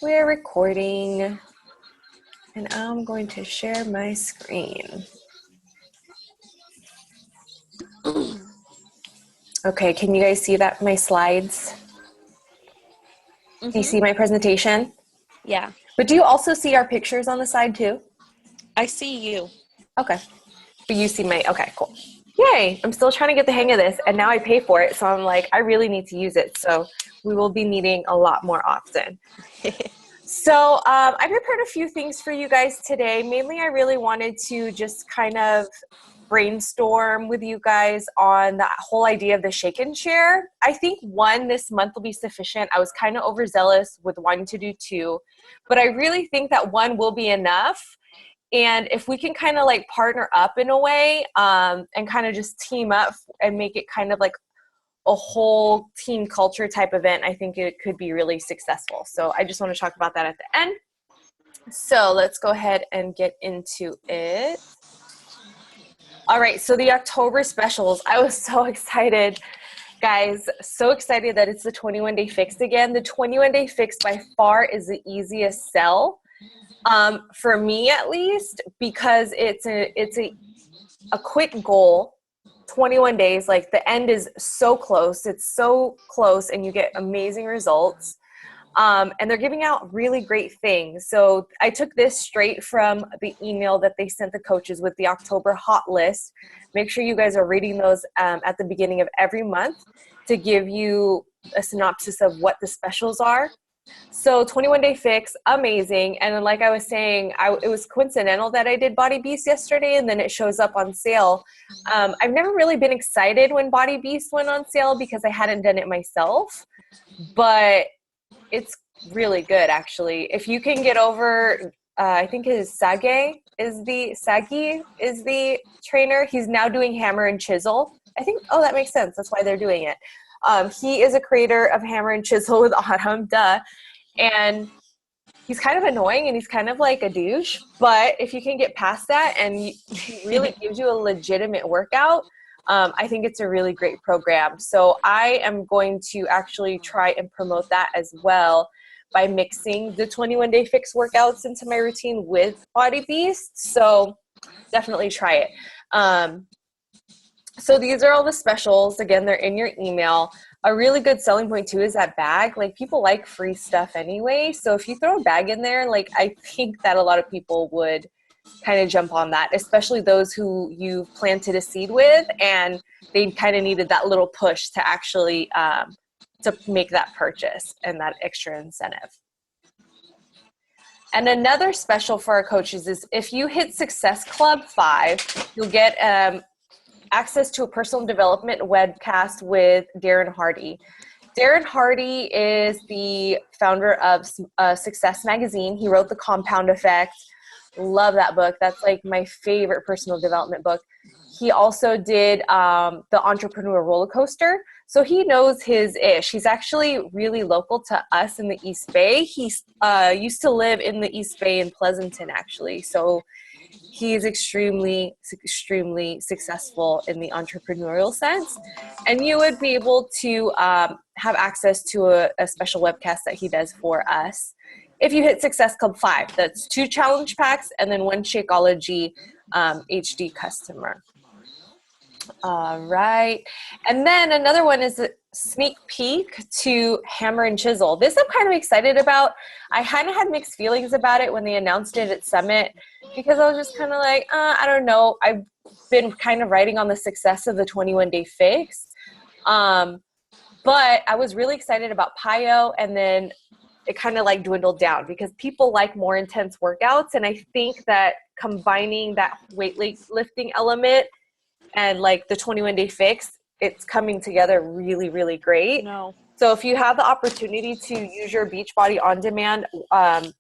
We're recording, and I'm going to share my screen. Okay, can you guys see that, my slides? Do you see my presentation? Yeah. But do you also see our pictures on the side too? I see you. Okay. But you see my, okay, cool. Yay, I'm still trying to get the hang of this, and now I pay for it, so I'm like, I really need to use it, so we will be meeting a lot more often. So I prepared a few things for you guys today. Mainly, I really wanted to just kind of brainstorm with you guys on the whole idea of the shake and share. I think one this month will be sufficient. I was kind of overzealous with wanting to do two, but I really think that one will be enough. And if we can kind of like partner up in a way and kind of just team up and make it kind of like a whole team culture type event, I think it could be really successful. So I just want to talk about that at the end. So let's go ahead and get into it. All right, so the October specials. I was so excited, guys. So excited that it's the 21-day fix again. The 21-day fix by far is the easiest sell. For me at least, because it's a quick goal. 21 days, like the end is so close. It's so close, and you get amazing results. And they're giving out really great things. So I took this straight from the email that they sent the coaches with the October hot list. Make sure you guys are reading those at the beginning of every month to give you a synopsis of what the specials are. So 21-day fix, amazing. And then like I was saying, it was coincidental that I did Body Beast yesterday, and then it shows up on sale. I've never really been excited when Body Beast went on sale because I hadn't done it myself, but it's really good actually. If you can get over, I think Sagi is the trainer. He's now doing Hammer and Chisel. I think, oh, that makes sense. That's why they're doing it. He is a creator of Hammer and Chisel with Autumn, duh. And he's kind of annoying and he's kind of like a douche. But if you can get past that and he really gives you a legitimate workout, I think it's a really great program. So I am going to actually try and promote that as well by mixing the 21-day fix workouts into my routine with Body Beast. So definitely try it. So these are all the specials. Again, they're in your email. A really good selling point too is that bag. Like, people like free stuff anyway. So if you throw a bag in there, like, I think that a lot of people would kind of jump on that, especially those who you planted a seed with and they kind of needed that little push to actually to make that purchase and that extra incentive. And another special for our coaches is if you hit Success Club 5, you'll get access to a personal development webcast with Darren Hardy. Darren Hardy is the founder of Success Magazine. He wrote The Compound Effect. Love that book. That's like my favorite personal development book. He also did the Entrepreneur Roller Coaster. So he knows his ish. He's actually really local to us in the East Bay. He used to live in the East Bay in Pleasanton, actually. So he is extremely, extremely successful in the entrepreneurial sense. And you would be able to have access to a special webcast that he does for us. If you hit Success Club 5, that's 2 challenge packs and then 1 Shakeology HD customer. All right. And then another one is a sneak peek to Hammer and Chisel. This I'm kind of excited about. I kind of had mixed feelings about it when they announced it at Summit because I was just kind of like, I don't know. I've been kind of writing on the success of the 21-day fix. But I was really excited about Pio, and then it kind of like dwindled down because people like more intense workouts. And I think that combining that weightlifting element and like the 21-day fix, it's coming together really, really great. No. So if you have the opportunity to use your Beachbody On Demand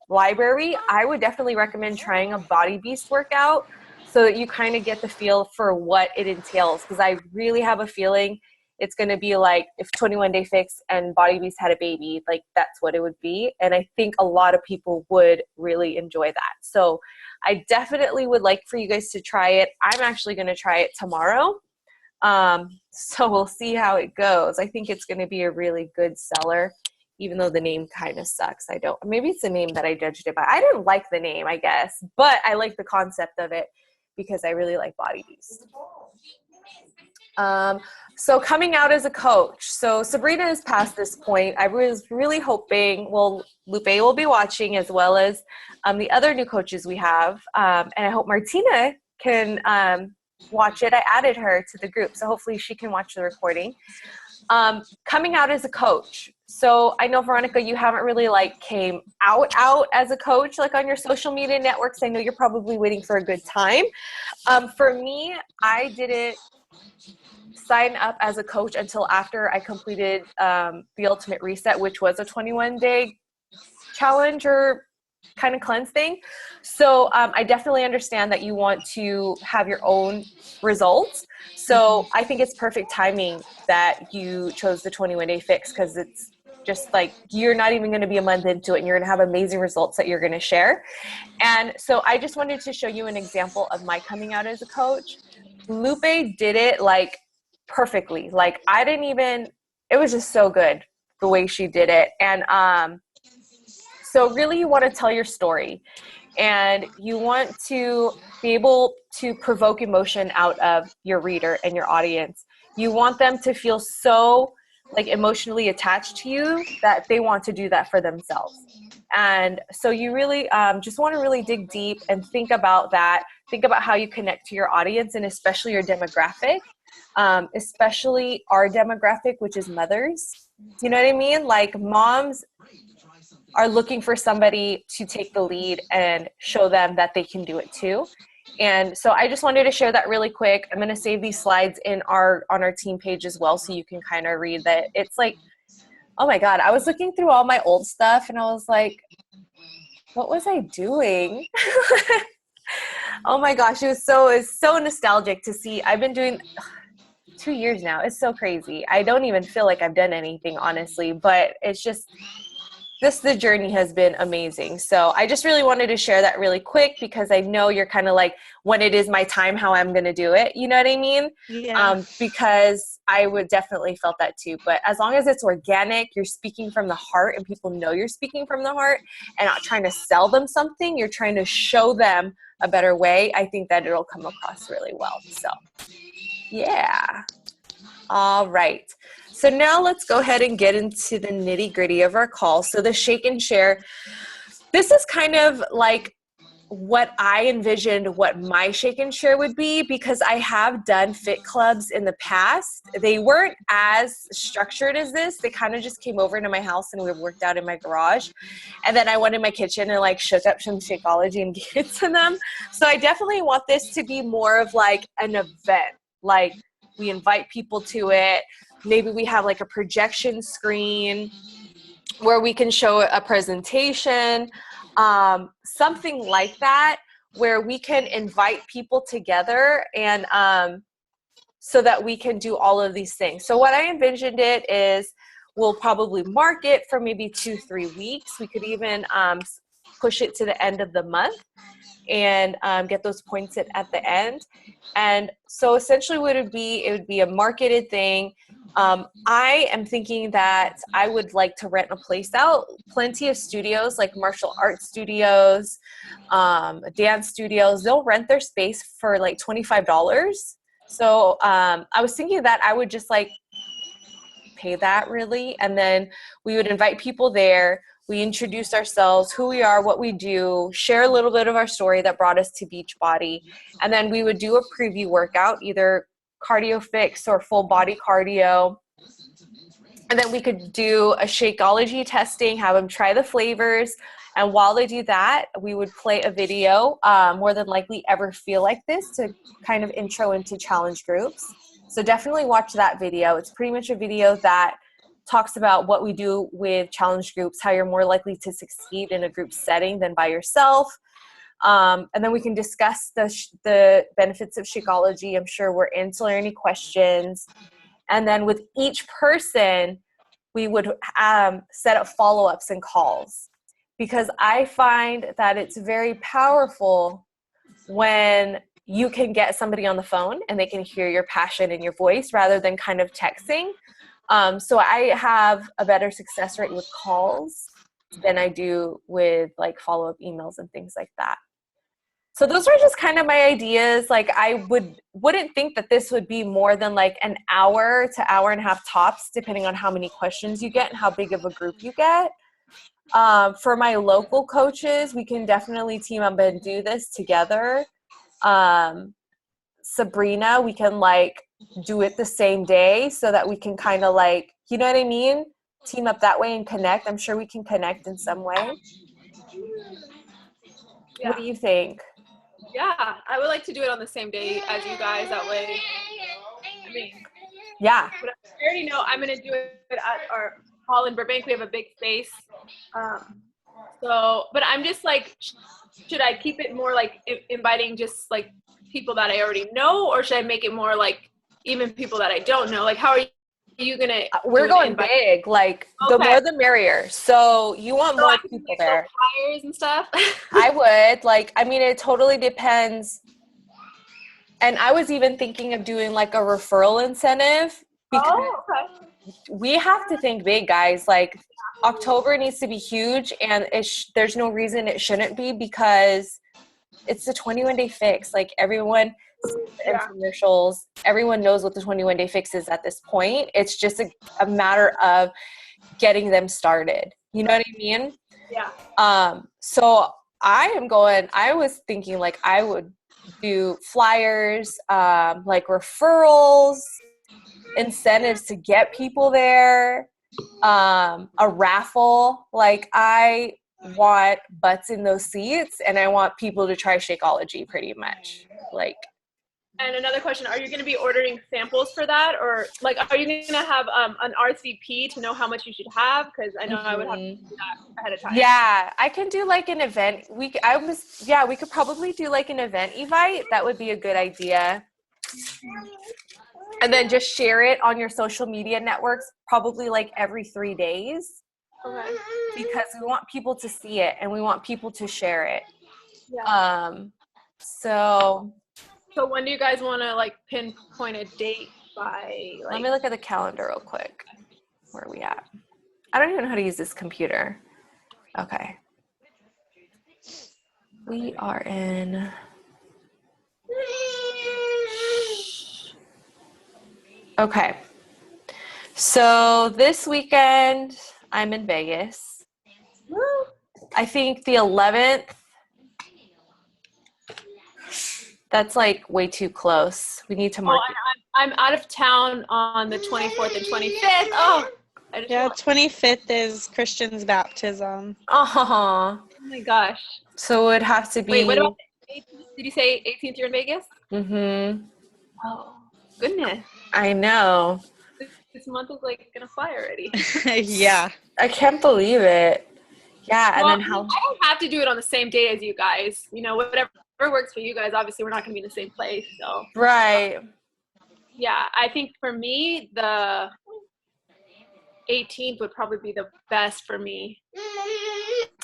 library, I would definitely recommend trying a Body Beast workout so that you kind of get the feel for what it entails. Because I really have a feeling it's going to be like if 21-day fix and Body Beast had a baby, like that's what it would be. And I think a lot of people would really enjoy that. So I definitely would like for you guys to try it. I'm actually going to try it tomorrow. So we'll see how it goes. I think it's going to be a really good seller. even though the name kind of sucks. Maybe it's the name that I judged it by. I didn't like the name, I guess, but I like the concept of it because I really like Body Beast. So coming out as a coach. So Sabrina is past this point. I was really hoping, Lupe will be watching as well as the other new coaches we have. And I hope Martina can watch it. I added her to the group, so hopefully she can watch the recording. Coming out as a coach. So I know, Veronica, you haven't really came out as a coach, on your social media networks. I know you're probably waiting for a good time. For me, I didn't sign up as a coach until after I completed the Ultimate Reset, which was a 21-day challenge or kind of cleanse thing. So I definitely understand that you want to have your own results. So I think it's perfect timing that you chose the 21-day fix, because it's just you're not even going to be a month into it and you're going to have amazing results that you're going to share. And so I just wanted to show you an example of my coming out as a coach. Lupe did it perfectly. It was just so good the way she did it. And so really you want to tell your story, and you want to be able to provoke emotion out of your reader and your audience. You want them to feel so emotionally attached to you that they want to do that for themselves. And so you really just want to really dig deep and think about that. Think about how you connect to your audience, and especially your demographic, especially our demographic, which is mothers. You know what I mean? Moms are looking for somebody to take the lead and show them that they can do it too. And so I just wanted to share that really quick. I'm going to save these slides on our team page as well, so you can kind of read that. It's oh my God, I was looking through all my old stuff and I was like, what was I doing? Oh my gosh, it was so nostalgic to see. I've been doing 2 years now. It's so crazy. I don't even feel like I've done anything, honestly, but it's just, the journey has been amazing. So I just really wanted to share that really quick, because I know you're kind of when it is my time, how I'm going to do it. You know what I mean? Yeah. Because I would definitely felt that too. But as long as it's organic, you're speaking from the heart and people know you're speaking from the heart and not trying to sell them something, you're trying to show them a better way, I think that it'll come across really well. So yeah. All right. So now let's go ahead and get into the nitty gritty of our call. So the shake and share, this is kind of what I envisioned what my shake and share would be, because I have done fit clubs in the past. They weren't as structured as this. They kind of just came over into my house and we worked out in my garage. And then I went in my kitchen and shook up some Shakeology and gave it to them. So I definitely want this to be more of an event. We invite people to it. Maybe we have a projection screen where we can show a presentation, something like that, where we can invite people together and so that we can do all of these things. So what I envisioned it is we'll probably mark it for maybe 2-3 weeks. We could even push it to the end of the month and get those points at the end. And so essentially what it would be a marketed thing. I am thinking that I would like to rent a place out. Plenty of studios, like martial arts studios, dance studios, they'll rent their space for $25. So I was thinking that I would just pay that really. And then we would invite people there. We introduce ourselves, who we are, what we do, share a little bit of our story that brought us to Beachbody. And then we would do a preview workout, either cardio fix or full body cardio. And then we could do a Shakeology testing, have them try the flavors. And while they do that, we would play a video, more than likely Ever Feel Like This, to kind of intro into challenge groups. So definitely watch that video. It's pretty much a video that talks about what we do with challenge groups, how you're more likely to succeed in a group setting than by yourself. And then we can discuss the benefits of Shakeology. I'm sure we're answer any questions. And then with each person, we would set up follow-ups and calls, because I find that it's very powerful when you can get somebody on the phone and they can hear your passion in your voice rather than kind of texting. So I have a better success rate with calls than I do with like follow-up emails and things like that. So those are just kind of my ideas. Like I wouldn't think that this would be more than like an hour to hour and a half tops, depending on how many questions you get and how big of a group you get. For my local coaches, we can definitely team up and do this together. Sabrina, we can like do it the same day so that we can kind of like, you know what I mean? Team up that way and connect. I'm sure we can connect in some way. Yeah. What do you think? Yeah, I would like to do it on the same day as you guys. That way, I mean, Yeah. but I already know I'm gonna do it at our hall in Burbank. We have a big space. But I'm just like, should I keep it more like inviting just like people that I already know, or should I make it more like even people that I don't know? Like, how are you gonna? We're going big. Like the more the merrier. So you want more people there. Flyers and stuff. I would. Like, I mean, it totally depends. And I was even thinking of doing like a referral incentive because we have to think big, guys. Like October needs to be huge, and there's no reason it shouldn't be because it's the 21-day fix. Like everyone infomercials, everyone knows what the 21-day fix is at this point. It's just a matter of getting them started. You know what I mean? Yeah. So I was thinking like I would do flyers, like referrals, incentives to get people there, a raffle. Like I want butts in those seats and I want people to try Shakeology pretty much. Like, and another question, are you going to be ordering samples for that? Or like, are you going to have an RSVP to know how much you should have? Because I know I would have to do that ahead of time. Yeah, I can do like an event. We could probably do like an event invite. That would be a good idea. And then just share it on your social media networks, probably like every 3 days. Okay. Because we want people to see it and we want people to share it. Yeah. So when do you guys want to like pinpoint a date by? Like, let me look at the calendar real quick. Where are we at? I don't even know how to use this computer. Okay. We are in. Okay. So this weekend, I'm in Vegas. I think the 11th. That's like way too close. We need to mark it. I'm out of town on the 24th and 25th. Oh, yeah, 25th is Christian's baptism. Oh my gosh. So it would have to be. Wait, what about 18th? Did you say 18th you're in Vegas? Mm-hmm. Oh, goodness. I know. This month is like gonna fly already. Yeah. I can't believe it. Yeah, well, and then how? I don't have to do it on the same day as you guys. You know, whatever works for you guys. Obviously, we're not gonna be in the same place, so. Right. Yeah, I think for me, the 18th would probably be the best for me.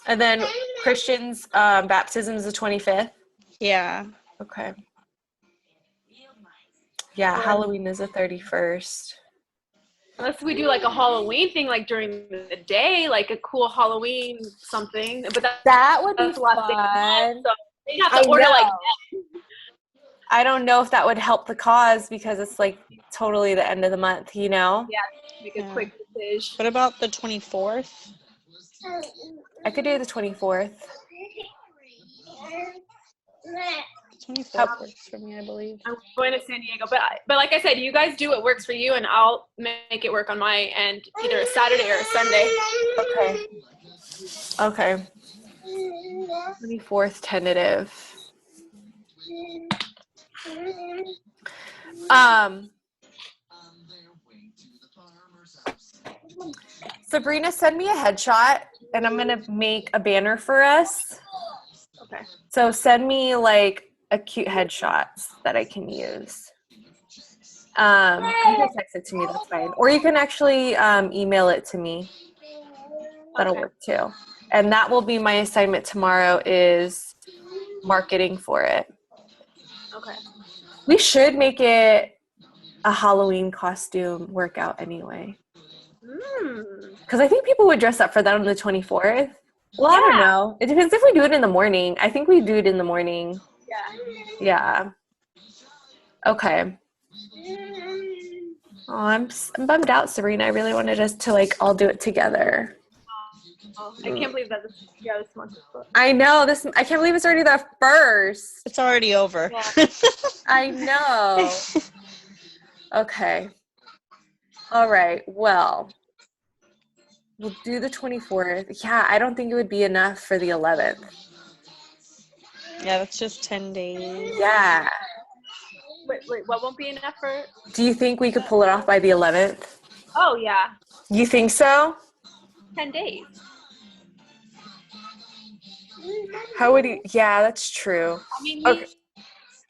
And then Christian's baptism is the 25th? Yeah. Okay. Yeah, Halloween is the 31st. Unless we do like a Halloween thing, like during the day, like a cool Halloween something. But that would be fun. So they have to order like that. I don't know if that would help the cause because it's like totally the end of the month, you know? Yeah, make a quick decision. What about the 24th? I could do the 24th. 24th works for me, I believe. I'm going to San Diego, but like I said, you guys do what works for you, and I'll make it work on my end, either a Saturday or a Sunday. Okay. 24th tentative. Sabrina, send me a headshot and I'm gonna make a banner for us. Okay. So send me like a cute headshot that I can use. You can text it to me, that's fine. Or you can actually email it to me. That'll work too. And that will be my assignment tomorrow is marketing for it. Okay. We should make it a Halloween costume workout anyway. Because I think people would dress up for that on the 24th. Well, I don't know. It depends if we do it in the morning. I think we do it in the morning. Yeah. Okay. Oh, I'm bummed out, Serena. I really wanted us to like all do it together. Oh, I can't believe that this month is booked. I know this. I can't believe it's already the first. It's already over. Yeah. I know. Okay. All right. Well, we'll do the 24th. Yeah, I don't think it would be enough for the 11th. Yeah, that's just 10 days. Yeah. Wait, what won't be enough for? Do you think we could pull it off by the 11th? Oh yeah, You think so? 10 days. How would you? Yeah, that's true. I mean,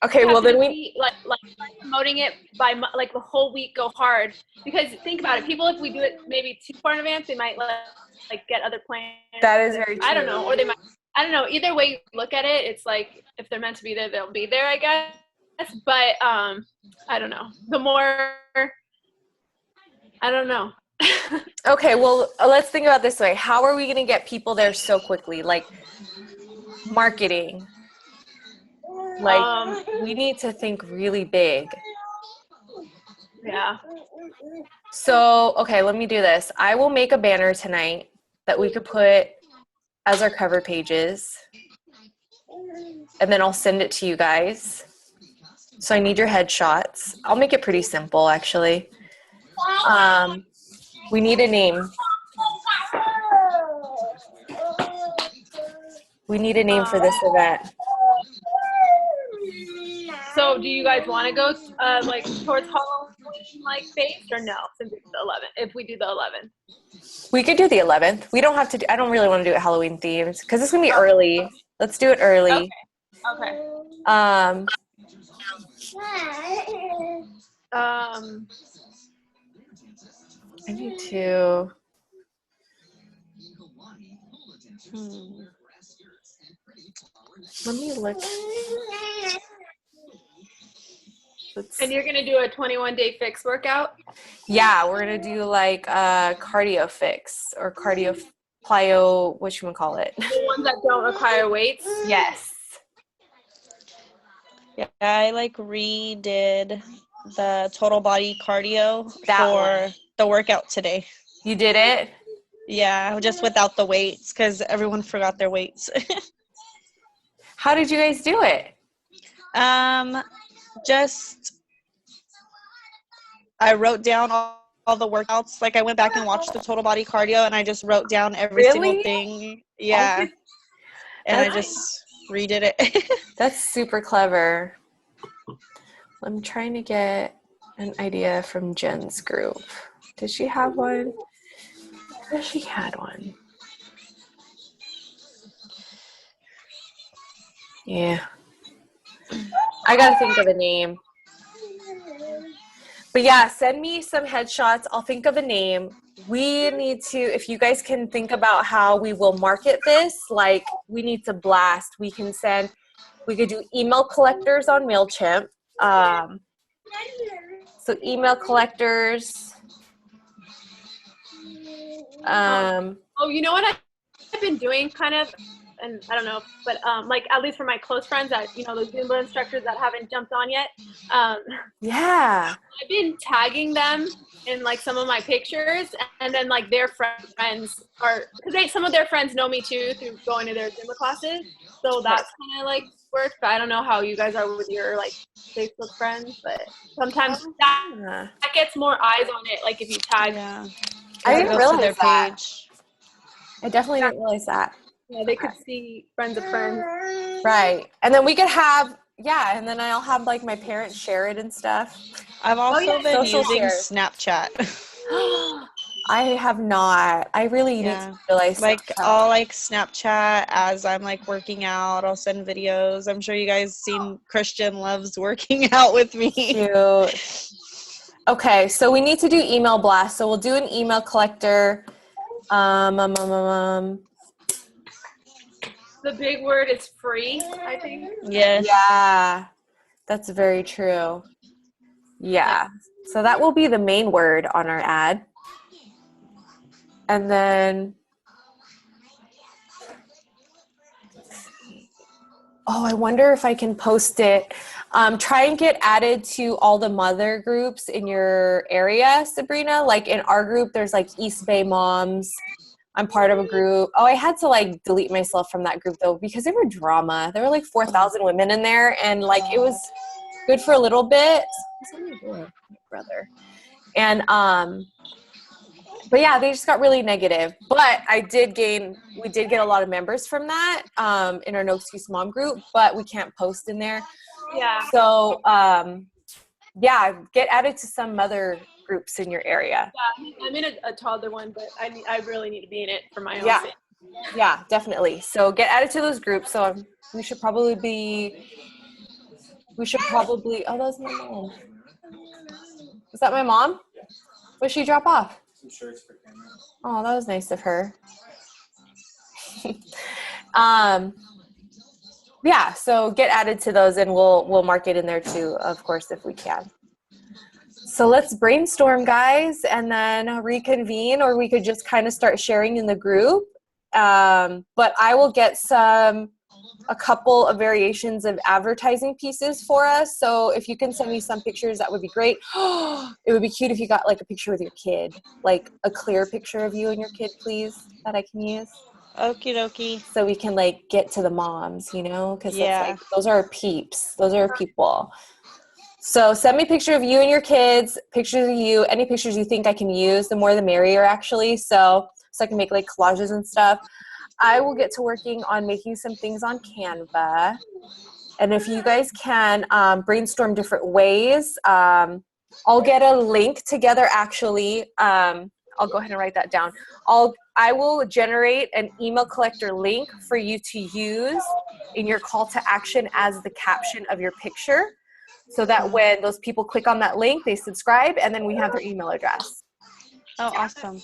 Okay. Well, then we. like promoting it by like the whole week. Go hard, because think about it. People, if we do it maybe too far in advance, they might like get other plans. That is very true. I don't know, or they might. I don't know. Either way you look at it, it's like if they're meant to be there, they'll be there, I guess. But I don't know. The more, I don't know. Okay, well, let's think about it this way. How are we going to get people there so quickly? Like, marketing. Like, we need to think really big. Yeah. So, okay, let me do this. I will make a banner tonight that we could put as our cover pages. And then I'll send it to you guys. So I need your headshots. I'll make it pretty simple, actually. We need a name. We need a name for this event. So do you guys want to go like towards Halloween like based or no? Since it's the 11th, if we do the 11th, we could do the 11th. We don't have to. I don't really want to do it Halloween themed because it's gonna be early. Let's do it early. Okay. I need to. Let me look. And you're gonna do a 21-day fix workout? Yeah, we're gonna do like a cardio fix or cardio plyo. Whatchamacallit? The ones that don't require weights. Yes. Yeah, I like redid the total body cardio for the workout today. You did it? Yeah, just without the weights because everyone forgot their weights. How did you guys do it? Just I wrote down all the workouts. Like I went back and watched the total body cardio and I just wrote down every single thing. Yeah. And I just redid it. That's super clever. I'm trying to get an idea from Jen's group. Did she have one? I wish she had one. Yeah. I gotta think of a name. But yeah, send me some headshots. I'll think of a name. We need to, if you guys can think about how we will market this, like we need to blast. We can send, we could do email collectors on MailChimp. So email collectors. Oh, you know what I've been doing kind of, and I don't know, but like at least for my close friends that, you know, those Zumba instructors that haven't jumped on yet. Yeah. I've been tagging them in like some of my pictures, and then like their friends are, because some of their friends know me too through going to their Zumba classes. So that's kind of like worked, but I don't know how you guys are with your like Facebook friends, but sometimes that gets more eyes on it. Like if you tag. Yeah. I didn't realize their that. page. I definitely didn't realize that. Yeah, they could see friends of friends. Right. And then we could have, yeah, and then I'll have like my parents share it and stuff. I've also been Social using shares. Snapchat. I have not. I really need to realize like Snapchat. I'll like Snapchat as I'm like working out. I'll send videos. I'm sure you guys seen Christian loves working out with me. Cute. Okay, so we need to do email blast. So we'll do an email collector. The big word is free, I think. Yes. Yeah, that's very true. Yeah. So that will be the main word on our ad. And then, oh, I wonder if I can post it. Try and get added to all the mother groups in your area, Sabrina. Like in our group, there's like East Bay Moms. I'm part of a group. Oh, I had to like delete myself from that group though because they were drama. There were like 4,000 women in there, and like it was good for a little bit. My brother. And but yeah, they just got really negative. But we did get a lot of members from that in our No Excuse Mom group, but we can't post in there. Yeah. So yeah, get added to some mother groups in your area. Yeah, I'm in a toddler one, but I really need to be in it for my own Yeah. sake. Yeah, definitely. So get added to those groups. So we should probably, oh, that was my mom. Is that my mom? What did she drop off? Some shirts for camera. Oh, that was nice of her. Yeah, so get added to those and we'll mark it in there too, of course, if we can. So let's brainstorm, guys, and then reconvene, or we could just kind of start sharing in the group. But I will get a couple of variations of advertising pieces for us. So if you can send me some pictures, that would be great. It would be cute if you got like a picture with your kid, like a clear picture of you and your kid, please, that I can use. Okie dokie. So we can like get to the moms, you know, because Yeah. that's like, those are our peeps. Those are our people. So send me a picture of you and your kids, pictures of you, any pictures you think I can use, the more the merrier actually. So I can make like collages and stuff. I will get to working on making some things on Canva. And if you guys can brainstorm different ways, I'll get a link together actually. I'll go ahead and write that down. I will generate an email collector link for you to use in your call to action as the caption of your picture, so that when those people click on that link, they subscribe, and then we have their email address. Oh, awesome.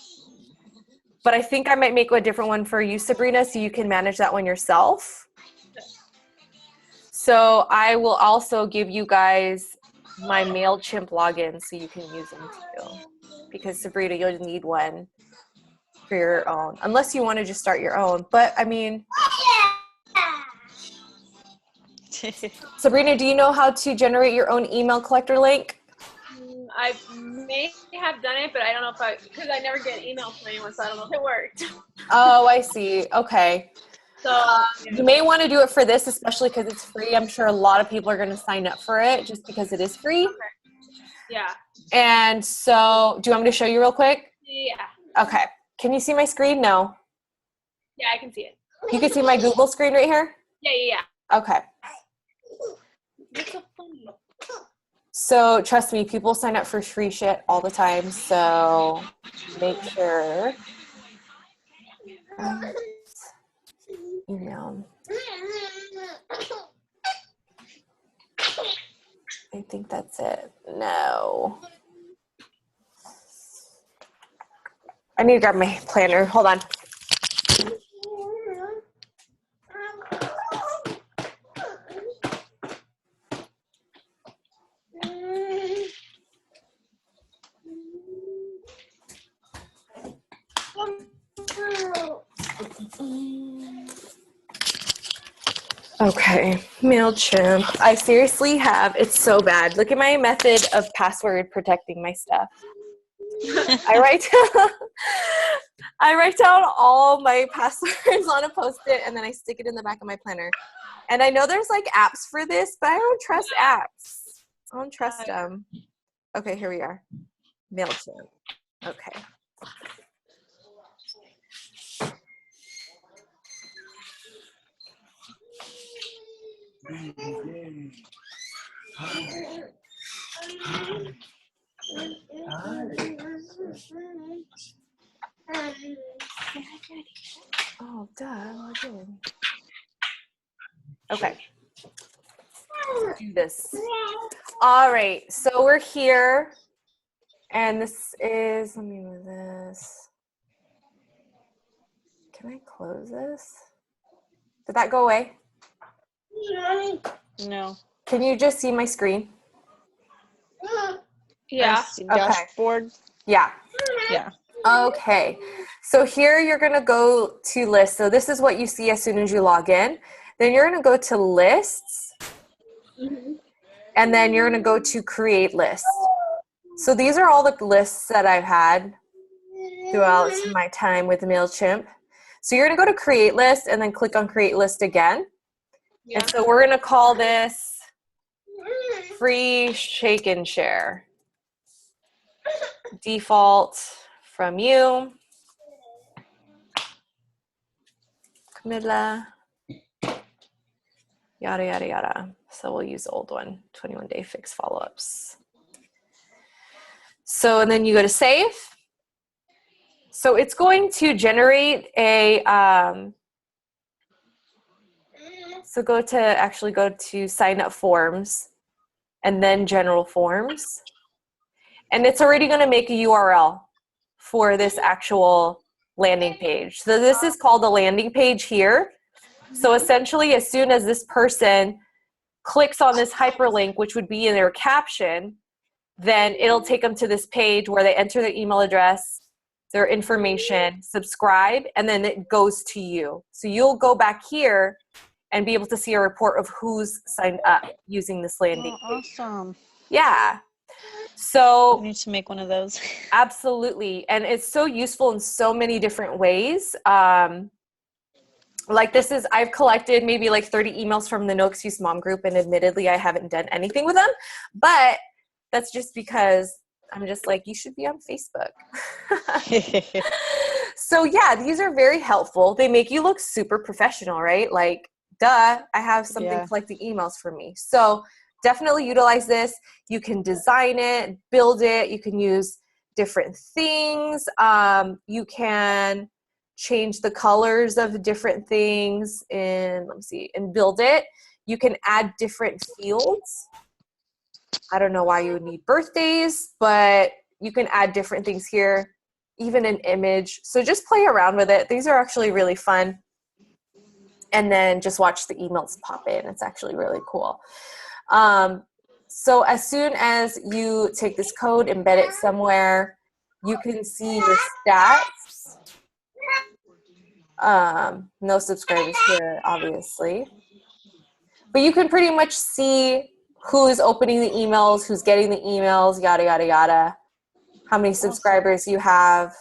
But I think I might make a different one for you, Sabrina, so you can manage that one yourself. So I will also give you guys my MailChimp login so you can use them too. Because Sabrina, you'll need one for your own, unless you want to just start your own. But I mean, Sabrina, do you know how to generate your own email collector link? I may have done it, but I don't know because I never get emails from anyone, so I don't know if it worked. Oh, I see. Okay. So You may want to do it for this, especially because it's free. I'm sure a lot of people are going to sign up for it just because it is free. Okay. Yeah. And so, do you want me to show you real quick? Yeah. Okay. Can you see my screen? No. Yeah, I can see it. You can see my Google screen right here? Yeah. Okay. It's so funny. So trust me, people sign up for free shit all the time. So make sure. Email. I think that's it. No. I need to grab my planner. Hold on. Okay, MailChimp. I seriously it's so bad. Look at my method of password protecting my stuff. I write down all my passwords on a Post-it, and then I stick it in the back of my planner. And I know there's like apps for this, but I don't trust apps. I don't trust them. Okay, here we are. MailChimp. Okay. Oh, duh. Okay. Do this. All right. So we're here. And this is, let me move this. Can I close this? Did that go away? No. Can you just see my screen? Yeah. Dashboard. Yeah. Yeah. Okay, so here you're going to go to lists. So this is what you see as soon as you log in. Then you're going to go to lists, and then you're going to go to create lists. So these are all the lists that I've had throughout my time with MailChimp. So you're going to go to create list and then click on create list again. Yeah. And so we're going to call this free shake and share. Default from you. Camilla. Yada, yada, yada. So we'll use the old one, 21-day fix follow-ups. So, and then you go to save. So it's going to generate a, so go to sign up forms and then general forms. And it's already going to make a URL for this actual landing page. So this is called a landing page here. So essentially, as soon as this person clicks on this hyperlink, which would be in their caption, then it'll take them to this page where they enter their email address, their information, subscribe, and then it goes to you. So you'll go back here and be able to see a report of who's signed up using this landing page. Awesome. Yeah. So I need to make one of those. absolutely. And it's so useful in so many different ways. Like this is, I've collected maybe like 30 emails from the No Excuse Mom group, and admittedly, I haven't done anything with them, but that's just because I'm just like, you should be on Facebook. So yeah, these are very helpful. They make you look super professional, right? Like, duh, I have something collecting emails for me. So definitely utilize this. You can design it, build it. You can use different things. You can change the colors of different things in, let me see, and build it. You can add different fields. I don't know why you would need birthdays, but you can add different things here, even an image. So just play around with it. These are actually really fun. And then just watch the emails pop in. It's actually really cool. So as soon as you take this code, embed it somewhere, you can see your stats. No subscribers here, obviously. But you can pretty much see who's opening the emails, who's getting the emails, yada, yada, yada. How many subscribers you have.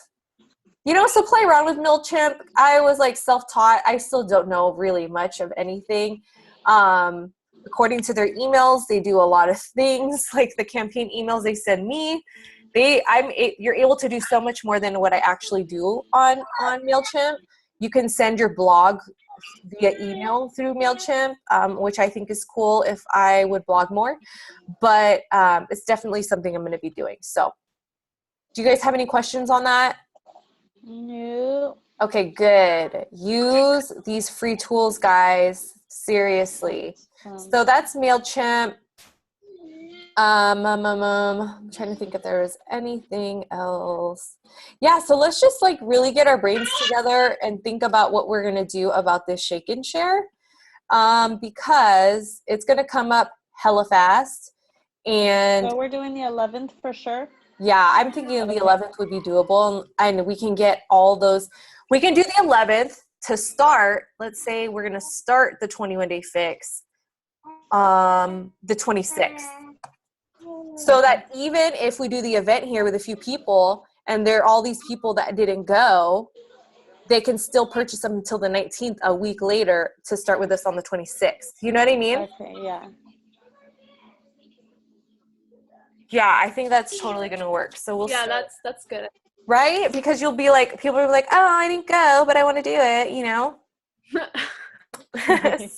You know, so play around with MailChimp. I was like self-taught. I still don't know really much of anything. According to their emails, they do a lot of things, like the campaign emails they send me. You're able to do so much more than what I actually do on MailChimp. You can send your blog via email through MailChimp, which I think is cool if I would blog more. But it's definitely something I'm going to be doing. So do you guys have any questions on that? No. Okay, good. Use these free tools, guys. Seriously. So that's MailChimp. I'm trying to think if there was anything else. Yeah, so let's just like really get our brains together and think about what we're going to do about this shake and share, because it's going to come up hella fast. And So we're doing the 11th for sure? Yeah, I'm thinking the 11th would be doable, and we can get all those. We can do the 11th to start. Let's say we're going to start the 21-day fix the 26th. So that even if we do the event here with a few people, and there are all these people that didn't go, they can still purchase them until the 19th, a week later, to start with us on the 26th. You know what I mean? Okay, yeah. Yeah, I think that's totally going to work. So we'll start. That's good. Right? Because you'll be like, people will be like, oh, I didn't go, but I want to do it, you know?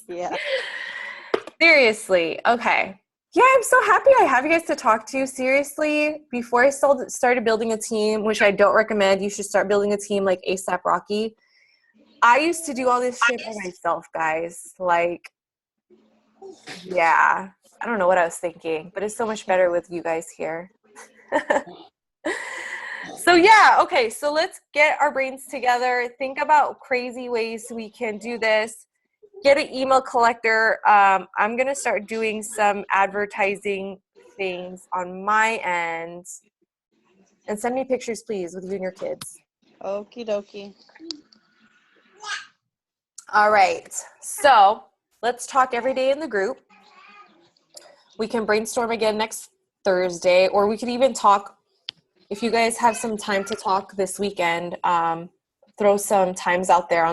Yeah. Seriously. Okay. Yeah, I'm so happy I have you guys to talk to. Seriously, before I started building a team, which I don't recommend, you should start building a team like ASAP Rocky. I used to do all this shit by myself, guys. Like, yeah. I don't know what I was thinking, but it's so much better with you guys here. So yeah, okay, so let's get our brains together. Think about crazy ways we can do this. Get an email collector. I'm going to start doing some advertising things on my end. And send me pictures, please, with you and your kids. Okie dokie. All right. So let's talk every day in the group. We can brainstorm again next Thursday, or we could even talk, if you guys have some time to talk this weekend, throw some times out there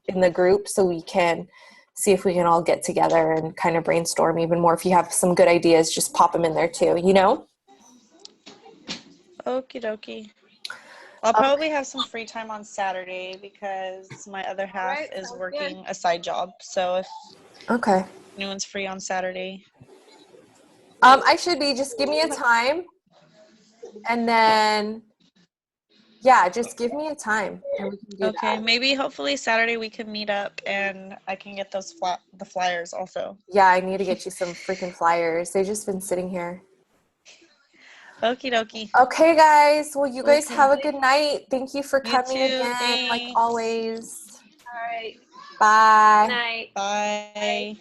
in the group so we can see if we can all get together and kind of brainstorm even more. If you have some good ideas, just pop them in there too, you know? Okie dokie. I'll probably have some free time on Saturday because my other half is working a side job. So if anyone's free on Saturday. I should be. Just give me a time. And then, yeah, just give me a time. And we can do that. Maybe hopefully Saturday we can meet up and I can get those the flyers also. Yeah, I need to get you some freaking flyers. They've just been sitting here. Okie dokie. Okay, guys. Well, you guys have a good night. Thank you for coming again, Thanks. like always. All right. Bye. Good night. Bye.